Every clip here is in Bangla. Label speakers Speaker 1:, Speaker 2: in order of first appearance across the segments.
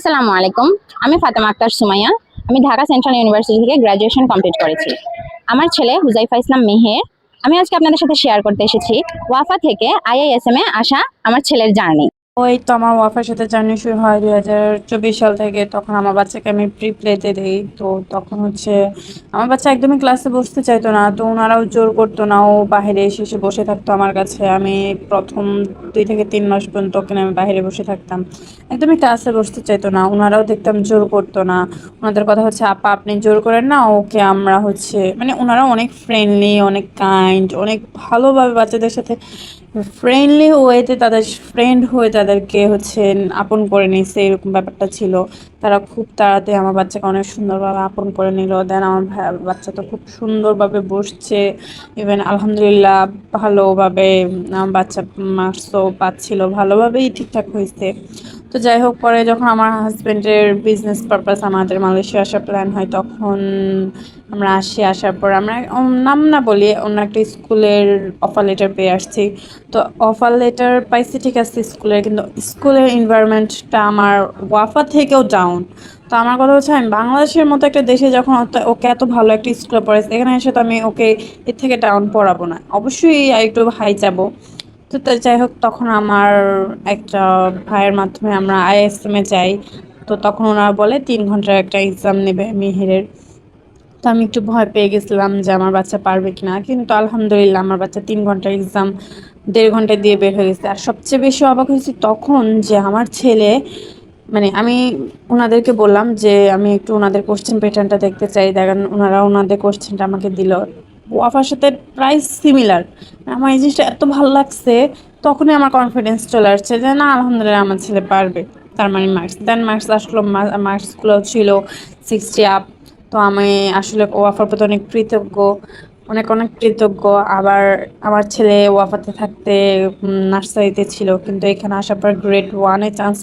Speaker 1: আসসালামু আলাইকুম। আমি ফাতেমা আক্তার সুমাইয়া। আমি ঢাকা সেন্ট্রাল ইউনিভার্সিটি থেকে গ্র্যাজুয়েশন কমপ্লিট করেছি। আমার ছেলে হুজাইফা ইসলাম মেহের। আমি আজকে আপনাদের সাথে শেয়ার করতে এসেছি ওয়াফা থেকে আইআইএসএম এ আসা আমার ছেলের জার্নি।
Speaker 2: ওই তো আমার ওয়াফার সাথে জার্নি শুরু হয় 2024 সাল থেকে। তখন আমার বাচ্চাকে আমি প্রি প্লেতে দিই। তো তখন হচ্ছে আমার বাচ্চা একদমই ক্লাসে বসতে চাইতো না, তো ওনারাও জোর করতো না, ও বাইরে এসে এসে বসে থাকতো আমার কাছে। আমি প্রথম 2 থেকে 3 মাস পর্যন্ত ওখানে আমি বাইরে বসে থাকতাম, একদমই ক্লাসে বসতে চাইতো না। ওনারাও দেখতাম জোর করতো না। ওনাদের কথা হচ্ছে, আপা আপনি জোর করেন না ওকে, আমরা হচ্ছে মানে ওনারা অনেক ফ্রেন্ডলি, অনেক কাইন্ড, অনেক ভালোভাবে বাচ্চাদের সাথে ফ্রেন্ডলি ওয়েতে তাদের ফ্রেন্ড হয়ে তাদেরকে হচ্ছে আপন করে নিছে, এরকম ব্যাপারটা ছিল। তারা খুব তাড়াতাড়ি আমার বাচ্চাকে অনেক সুন্দরভাবে আপন করে নিল। দেন আমার বাচ্চা তো খুব সুন্দরভাবে বসছে। ইভেন আলহামদুলিল্লাহ ভালোভাবে আমার বাচ্চা মার্কসও পাচ্ছিল, ভালোভাবেই ঠিকঠাক হয়েছে। তো যাই হোক, পরে যখন আমার হাজব্যান্ডের বিজনেস পারপাস আমাদের মালয়েশিয়া আসার প্ল্যান হয়, তখন আমরা আসি। আসার পর আমরা নাম না বলি, অন্য একটা স্কুলের অফার লেটার পেয়ে আসছি। তো অফার লেটার পাইছি ঠিক আছে স্কুলের, কিন্তু স্কুলের এনভায়রনমেন্টটা আমার ওয়াফা থেকেও ডাউন। তো আমার কথা হচ্ছে, আমি বাংলাদেশের মতো একটা দেশে যখন ওকে এত ভালো একটা স্কুলে পড়াইছে, এখানে এসে তো আমি ওকে এর থেকে ডাউন পড়াবো না, অবশ্যই একটু হাই যাবো। তো যাই হোক, তখন আমার একটা ভাইয়ের মাধ্যমে আমরা আইএসএম এ যাই। তো তখন ওনারা বলে 3 ঘন্টার একটা এক্সাম নেবে মিহিরের। তো আমি একটু ভয় পেয়ে গেছিলাম যে আমার বাচ্চা পারবে কিনা, কিন্তু আলহামদুলিল্লাহ আমার বাচ্চা 3 ঘন্টার এক্সাম 1.5 ঘন্টায় দিয়ে বের হয়ে গেছে। আর সবচেয়ে বেশি অবাক হয়েছি তখন যে আমার ছেলে, মানে আমি ওনাদেরকে বললাম যে আমি একটু ওনাদের কোশ্চেন প্যাটার্নটা দেখতে চাই। দেখেন ওনারা ওনাদের কোশ্চেনটা আমাকে দিল, ওয়াফার সাথে প্রায় সিমিলার। আমার এই জিনিসটা এত ভালো লাগছে, তখনই আমার কনফিডেন্স চলে আসছে যে না, আলহামদুলিল্লাহ আমার ছেলে পারবে। তার মানে মার্কস, দেন মার্কস আসলো, মার্কসগুলো ছিল 60 আপ। তো আমি আসলে ওয়াফার প্রতি অনেক কৃতজ্ঞ, অনেক অনেক কৃতজ্ঞ। আবার আমার ছেলে ওয়াফাতে থাকতে নার্সারিতে ছিল, কিন্তু এখানে আসার পর গ্রেড 1-এ চান্স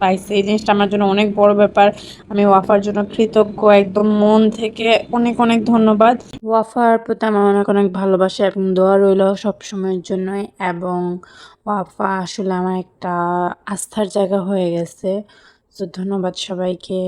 Speaker 2: পাইছে। এই জিনিসটা আমার জন্য অনেক বড় ব্যাপার। আমি ওয়াফার জন্য কৃতজ্ঞ, একদম মন থেকে অনেক অনেক ধন্যবাদ। ওয়াফার প্রতি আমার অনেক অনেক ভালোবাসা এবং দোয়া রইল সবসময়ের জন্যই। এবং ওয়াফা আসলে আমার একটা আস্থার জায়গা হয়ে গেছে। তো ধন্যবাদ সবাইকে।